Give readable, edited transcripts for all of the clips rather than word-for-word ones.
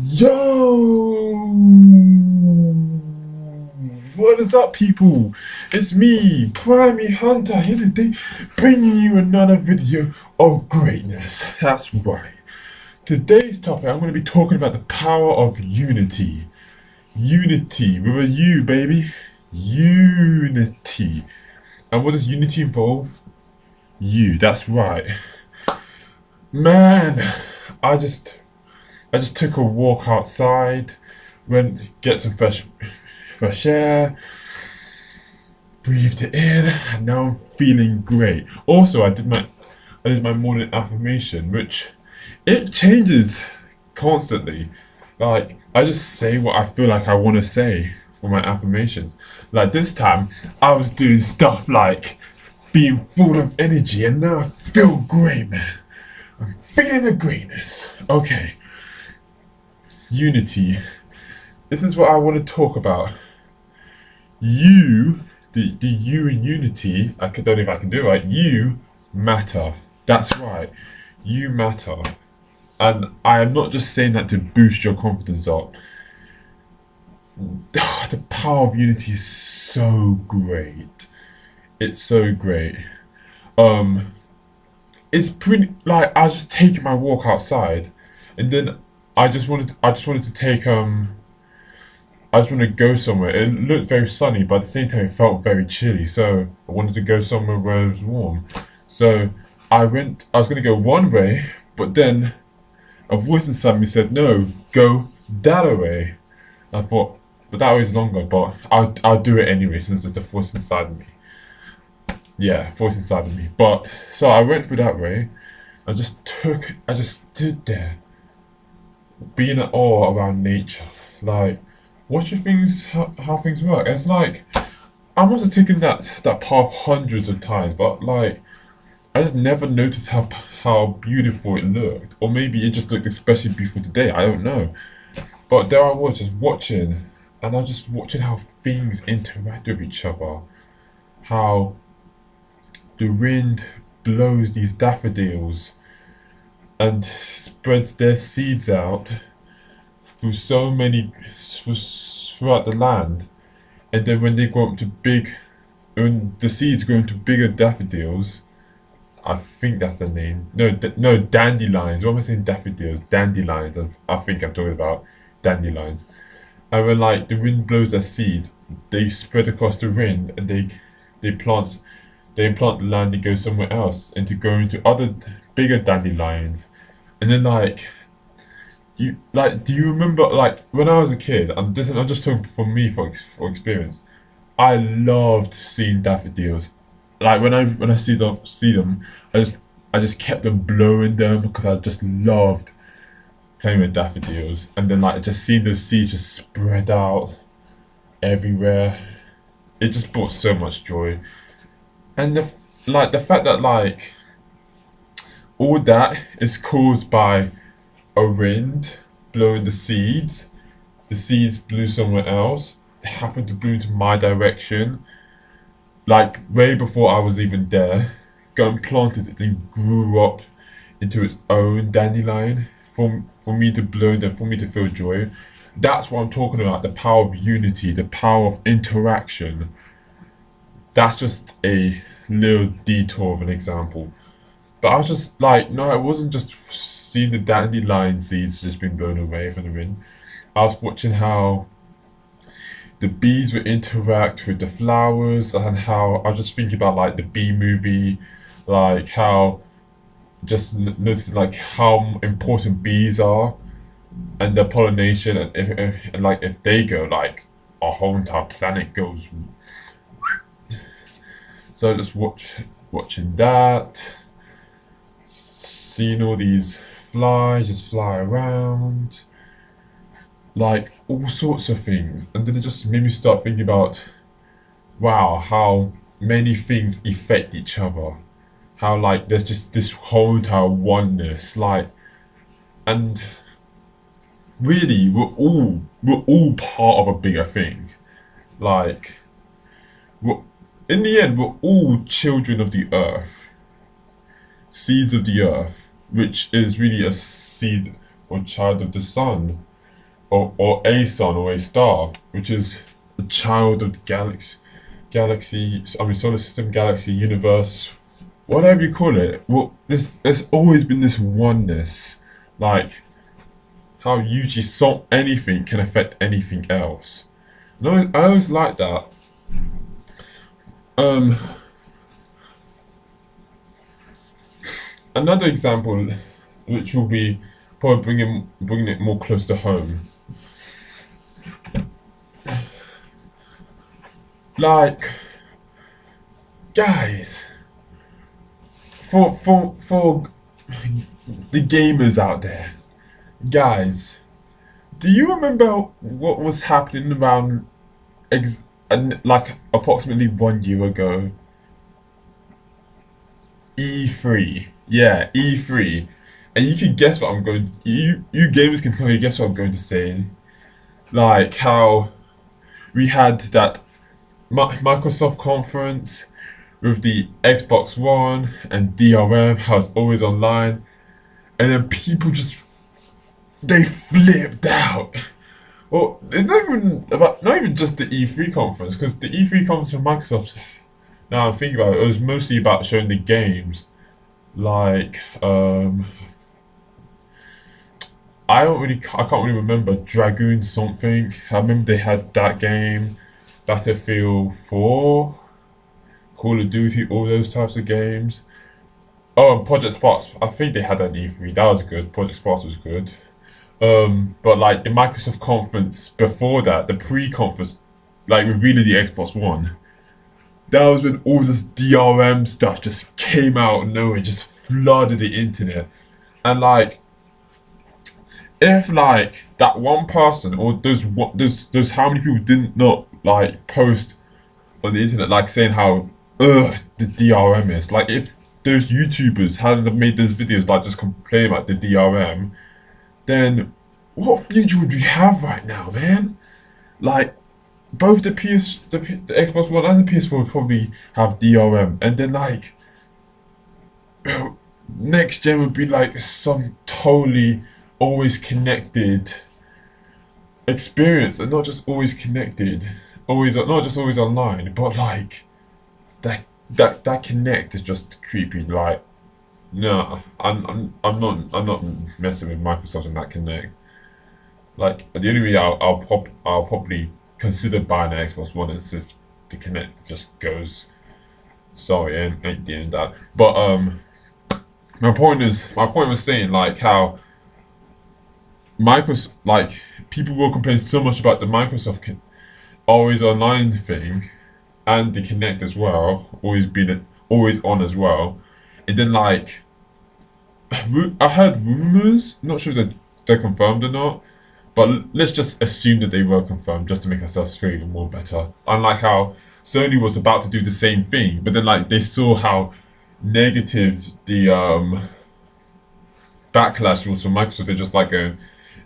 Yo! What is up, people? It's me, Primary Hunter, here today, bringing you another video of greatness. That's right. Today's topic, I'm going to be talking about the power of unity. Unity, with a U, baby. Unity. And what does unity involve? You, that's right. Man, I just took a walk outside, went to get some fresh air, breathed it in, and now I'm feeling great. Also, I did my morning affirmation, which it changes constantly. Like, I just say what I feel like I want to say for my affirmations. Like this time, I was doing stuff like being full of energy, and now I feel great, man. I'm feeling the greatness. Okay. Unity. This is what I want to talk about. You, the you in unity, don't know if I can do it right. You matter. That's right. You matter. And I am not just saying that to boost your confidence up. The power of unity is so great. It's so great. It's pretty like I was just taking my walk outside, and then I just wanted to take I just wanted to go somewhere. It looked very sunny, but at the same time it felt very chilly. So I wanted to go somewhere where it was warm. So I was gonna go one way, but then a voice inside me said, "No, go that way." I thought, but that way is longer. But I'll do it anyway since there's a voice inside of me. Yeah, voice inside of me. But so I went through that way. I just stood there, being at awe around nature. Like, watching things, how things work. It's like, I must have taken that path hundreds of times, but like, I just never noticed how beautiful it looked. Or maybe it just looked especially beautiful today, I don't know. But there I was just watching, and I was just watching how things interact with each other. How the wind blows these daffodils and spreads their seeds out through throughout the land, and then when the seeds grow into bigger daffodils, I think that's the name. No, no, dandelions. What am I saying? Daffodils, dandelions. I think I'm talking about dandelions. And when like the wind blows their seeds, they spread across the wind, and they plant they implant the land. They go somewhere else, and to go into other bigger dandelions, and then like do you remember like when I was a kid? I'm just talking for me for experience. I loved seeing daffodils. Like when I see them, I just kept them blowing them because I just loved playing with daffodils, and then like just seeing those seeds just spread out everywhere. It just brought so much joy, and the fact that like all that is caused by a wind blowing the seeds. The seeds blew somewhere else. They happened to blow into my direction. Like way before I was even there. Got implanted, it then grew up into its own dandelion for me to blow and for me to feel joy. That's what I'm talking about. The power of unity, the power of interaction. That's just a little detour of an example. But I was just like, no, it wasn't just seeing the dandelion seeds just being blown away from the wind. I was watching how the bees would interact with the flowers, and how I was just thinking about like the bee movie, like how noticing like how important bees are and their pollination, and if they go, like our whole entire planet goes. So I just watching that, seeing all these flies just fly around, like all sorts of things, and then it just made me start thinking about, wow, how many things affect each other, how like there's just this whole entire oneness, like, and really we're all part of a bigger thing, like we're, in the end we're all children of the earth, seeds of the earth, which is really a seed or child of the sun. or a sun or a star, which is a child of the galaxy. I mean, solar system, galaxy, universe, whatever you call it. Well, there's always been this oneness, like how usually anything can affect anything else. And I always like that. Um, Another example, which will be probably bringing it more close to home. Like, guys, for the gamers out there, guys, do you remember what was happening around like approximately 1 year ago? E3, yeah, E3, and you can guess what I'm going. You gamers can probably guess what I'm going to say. Like how we had that Microsoft conference with the Xbox One and DRM, how it's always online, and then people just they flipped out. Well, it's not even just the E3 conference, because the E3 conference from Microsoft. Now I'm thinking about it, it was mostly about showing the games, like I can't really remember Dragoon something. I remember they had that game, Battlefield 4, Call of Duty, all those types of games. Oh, and Project Sparks. I think they had an E3. That was good. Project Sparks was good. But like the Microsoft conference before that, the pre-conference, like revealing the Xbox One, that was when all this DRM stuff just came out of nowhere, just flooded the internet. And like, if like that one person or those how many people didn't not like post on the internet like saying how the DRM is, like if those YouTubers hadn't made those videos like just complaining about the DRM, then what future would we have right now, man? Like both the Xbox One and the PS4 would probably have DRM, and then like next gen would be like some totally always connected experience, and not just always connected, always not just always online, but like that connect is just creepy. Like, no, I'm not messing with Microsoft and that connect. Like the only way I'll probably consider buying an Xbox One is if the connect just goes. Sorry, I ain't doing that. But my point was saying like how Microsoft, like people will complain so much about the Microsoft always online thing, and the Connect as well, always on as well, and then like I heard rumors, not sure that they're confirmed or not, but let's just assume that they were confirmed just to make ourselves feel even more better. Unlike how Sony was about to do the same thing, but then like they saw how negative the backlash was from Microsoft. They're just like going,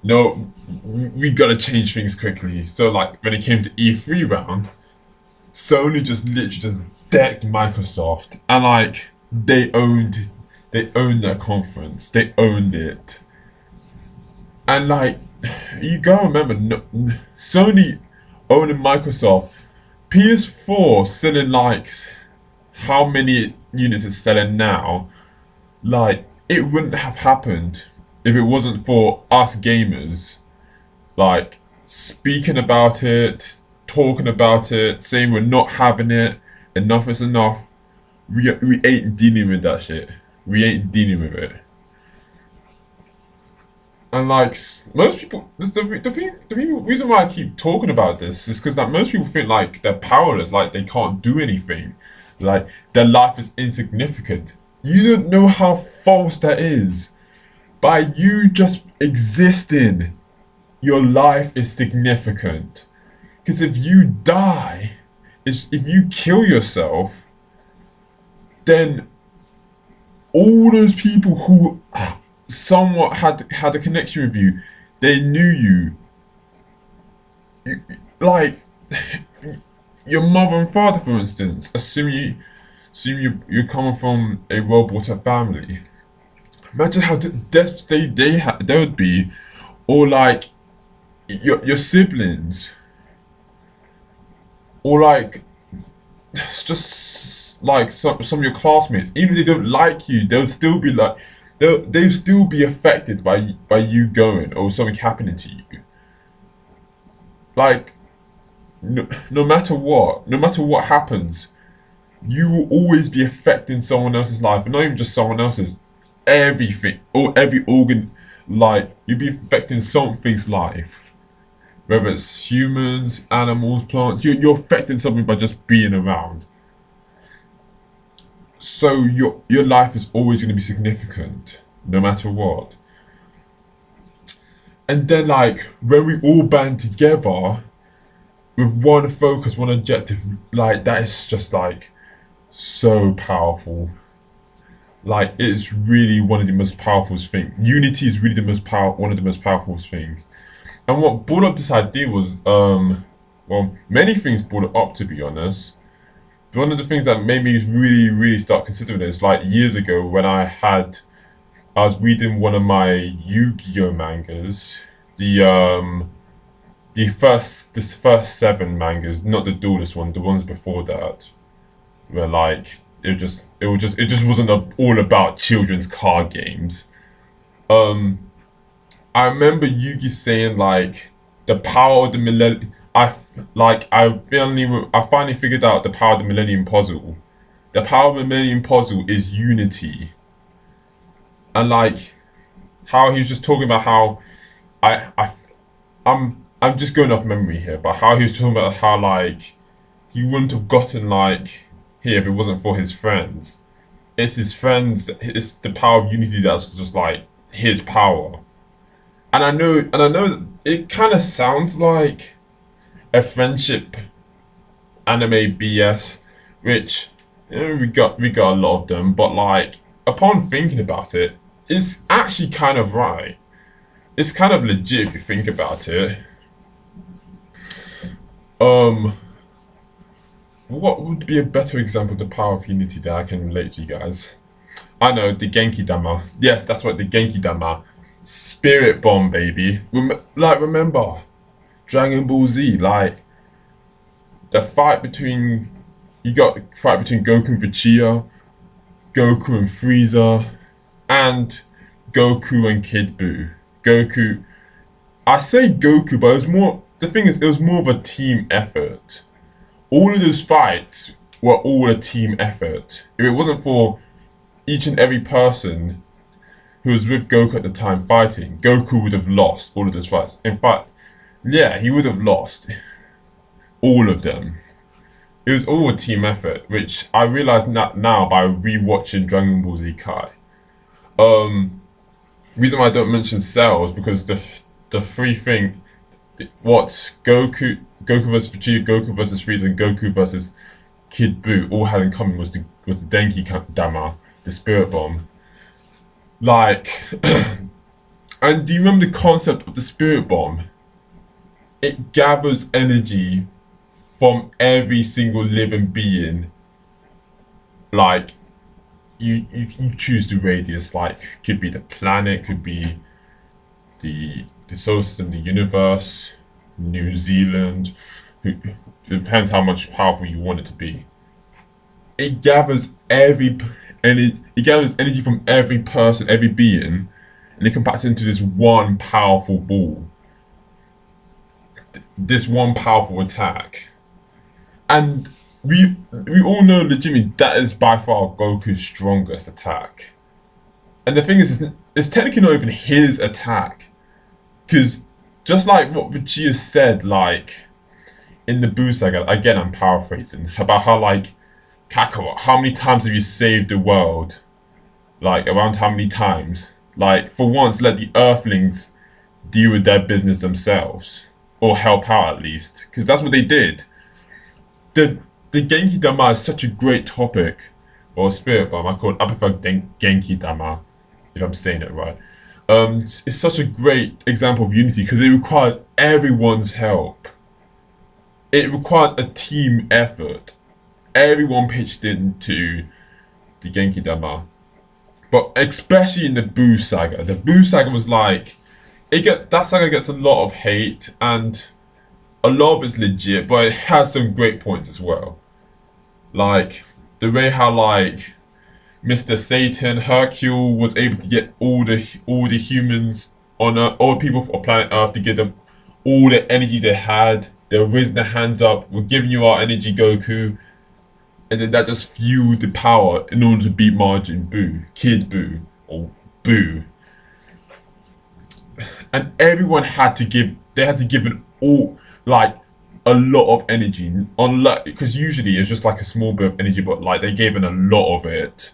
no, we gotta change things quickly. So like when it came to E3 round, Sony just literally just decked Microsoft, and like they owned their conference, they owned it, and like you gotta remember, no, Sony owning Microsoft, PS4 selling like how many units it's selling now, like it wouldn't have happened if it wasn't for us gamers, like speaking about it, talking about it, saying we're not having it, enough is enough. We ain't dealing with that shit. We ain't dealing with it. And like most people, the reason why I keep talking about this is because like most people think like they're powerless, like they can't do anything, like their life is insignificant. You don't know how false that is. By you just existing, your life is significant. Because if you die, if you kill yourself, then all those people who somewhat had a connection with you, they knew you, like your mother and father, for instance. Assume you're coming from a well brought up family. Imagine how devastated they would be, or like your siblings, or like it's just like some of your classmates, even if they don't like you, they'll still be like they'll still be affected by you going or something happening to you. Like no matter what happens, you will always be affecting someone else's life, and not even just someone else's, everything or every organ. Like you'll be affecting something's life, whether it's humans, animals, plants. You're affecting something by just being around. So your life is always going to be significant, no matter what. And then like when we all band together with one focus, one objective, like that is just like so powerful. Like it's really one of the most powerful things. Unity is really the most one of the most powerful things. And what brought up this idea was well, many things brought it up, to be honest. One of the things that made me really, really start considering this, like years ago when I was reading one of my Yu-Gi-Oh mangas, this first seven mangas, not the Duelist one, the ones before that, where like it just wasn't all about children's card games. Um, I remember Yugi saying like the power of the millennium. I finally figured out the power of the Millennium Puzzle. The power of the Millennium Puzzle is unity, and like how he was just talking about how I I I'm just going off memory here, but how he was talking about how like he wouldn't have gotten like here if it wasn't for his friends. It's his friends. It's the power of unity that's just like his power. And I know it kind of sounds like a friendship anime BS, which we got a lot of them. But like upon thinking about it, it's actually kind of right. It's kind of legit if you think about it. Um, what would be a better example of the power of unity that I can relate to you guys? I know the Genki Dama. Yes, that's what the Genki Dama. Spirit bomb, baby. Like remember Dragon Ball Z, like the fight between you got the fight between Goku and Vegeta, Goku and Frieza, and Goku and Kid Buu. Goku, I say Goku, but it was more. The thing is, it was more of a team effort. All of those fights were all a team effort. If it wasn't for each and every person who was with Goku at the time fighting, Goku would have lost all of those fights. In fact, yeah, he would have lost all of them. It was all a team effort, which I realize now by rewatching Dragon Ball Z Kai. Reason why I don't mention Cell is because the three thing, what Goku versus Vegeta, Goku versus Frieza, and Goku versus Kid Buu all had in common was the Denki Dama, the Spirit Bomb. Like, and do you remember the concept of the Spirit Bomb? It gathers energy from every single living being. Like, you choose the radius. Like, could be the planet, could be the solar system, the universe, New Zealand. It depends how much powerful you want it to be. It gathers it gathers energy from every person, every being, and it compacts into this one powerful ball. This one powerful attack. And we all know legitimately that is by far Goku's strongest attack. And the thing is, it's technically not even his attack. Because just like what Vegeta said, like, in the Buu saga, again I'm paraphrasing, about how like, Kakarot, how many times have you saved the world? Like, around how many times? Like, for once, let the Earthlings deal with their business themselves. Or help out at least. Because that's what they did. The Genki Dama is such a great topic. Or Spirit Bomb, I prefer Genki Dama, if I'm saying it right. It's such a great example of unity because it requires everyone's help. It requires a team effort. Everyone pitched into the Genki Dama. But especially in the Buu saga. The Buu saga was like that saga gets a lot of hate, and a lot of it's legit, but it has some great points as well. Like the way how like Mr. Satan Hercule was able to get all the humans on Earth, all people on planet Earth to give them all the energy they had. They were raising their hands up, we're giving you our energy, Goku, and then that just fueled the power in order to beat Majin Buu, Kid Buu, or Buu. And everyone had to give. They had to give an all like a lot of energy on because usually it's just like a small bit of energy, but like they gave in a lot of it.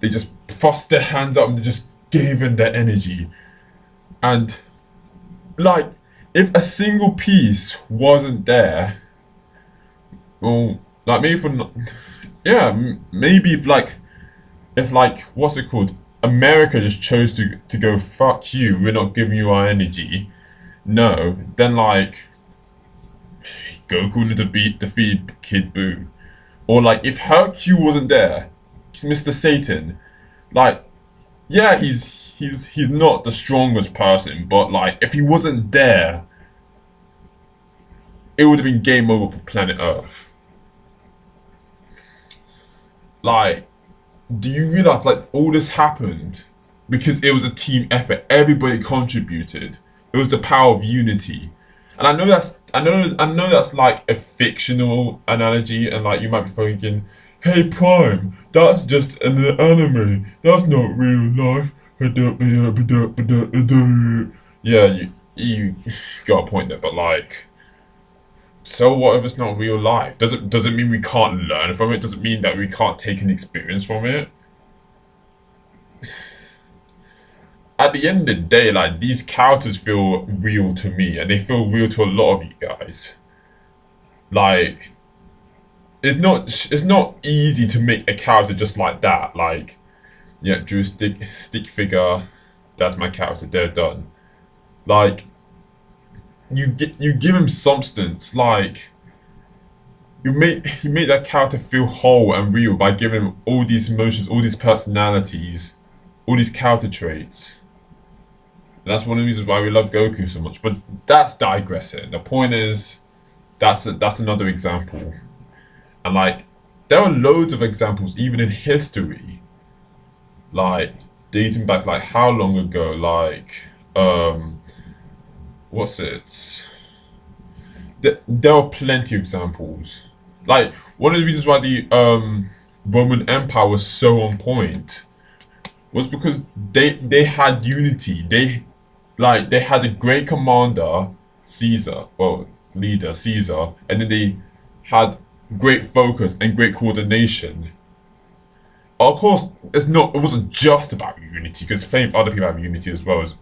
They just thrust their hands up and they just gave in their energy, and like if a single piece wasn't there, well, like maybe for yeah, maybe if what's it called? America just chose to go fuck you. We're not giving you our energy. No, then like Goku need to defeat Kid Buu, or like if Hercule wasn't there, Mr. Satan, like yeah, he's not the strongest person, but like if he wasn't there, it would have been game over for planet Earth. Like, do you realize like all this happened because it was a team effort? Everybody contributed. It was the power of unity. And I know that's like a fictional analogy, and like you might be thinking, "Hey Prime, that's just an anime. That's not real life." Yeah, you got a point there, but like, so what if it's not real life? Does it mean we can't learn from it? Does it mean that we can't take an experience from it? At the end of the day, like these characters feel real to me, and they feel real to a lot of you guys. Like, it's not easy to make a character just like that. Like, yeah, drew a stick figure. That's my character. They're done. Like, you give him substance. Like, you make that character feel whole and real by giving him all these emotions, all these personalities, all these character traits. That's one of the reasons why we love Goku so much. But that's digressing. The point is, that's another example. And like, there are loads of examples even in history. Like dating back like how long ago? Like what's it? There are plenty of examples. Like one of the reasons why the Roman Empire was so on point was because they had unity. They had a great commander, Caesar, or leader, Caesar, and then they had great focus and great coordination. Of course, it wasn't just about unity, because plenty of other people have unity as well as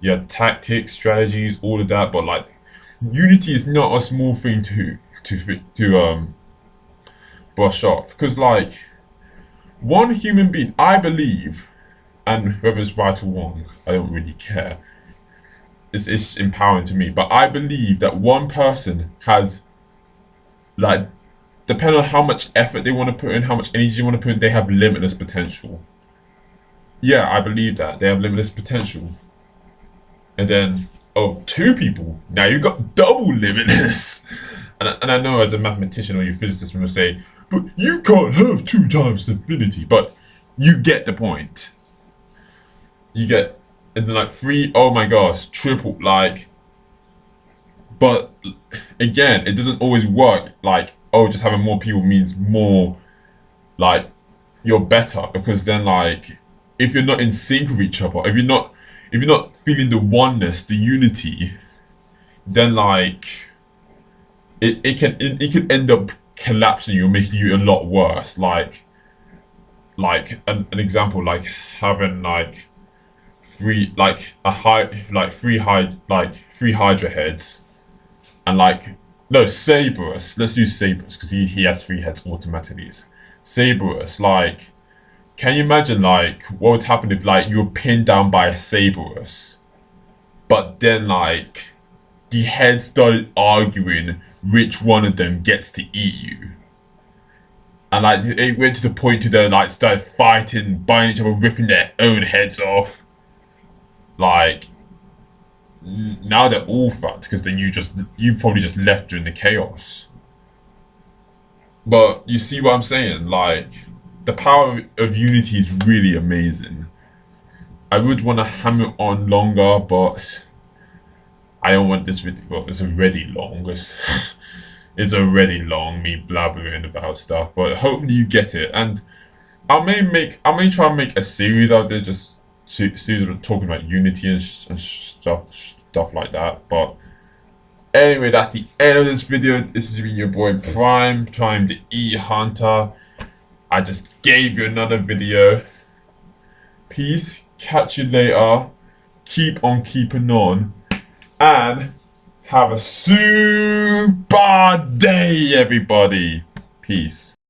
yeah, tactics, strategies, all of that. But like, unity is not a small thing to brush off, because like one human being, I believe, and whether it's right or wrong, I don't really care. It's empowering to me, but I believe that one person has, like, depending on how much effort they want to put in, how much energy they want to put in, they have limitless potential. Yeah, I believe that they have limitless potential. And then, oh, two people, now you got double limitless. And I know as a mathematician or your physicist will say, but you can't have 2 times infinity. But you get the point. You get, and then like 3, oh my gosh, triple, like, but again, it doesn't always work. Like, oh, just having more people means more, like, you're better, because then like, if you're not in sync with each other, if you're not feeling the oneness, the unity, then like, it can end up collapsing you, making you a lot worse. Like an example, like having like three Hydra heads, and like no Saberus. Let's use Saberus because he has 3 heads automatically. Saberus, like, can you imagine like what would happen if like you were pinned down by a Saberus, but then like the heads started arguing which one of them gets to eat you. And like it went to the point to they like started fighting, biting each other, ripping their own heads off. Like, now they're all fucked because then you probably just left during the chaos. But you see what I'm saying? Like, the power of unity is really amazing. I would want to hammer it on longer, but I don't want this video. Well, it's already long. It's already long, me blabbering about stuff. But hopefully you get it. And I may try and make a series out there, just series of talking about unity and stuff like that. But anyway, that's the end of this video. This has been your boy Prime the E-Hunter. I just gave you another video. Peace. Catch you later. Keep on keeping on. And have a super day, everybody. Peace.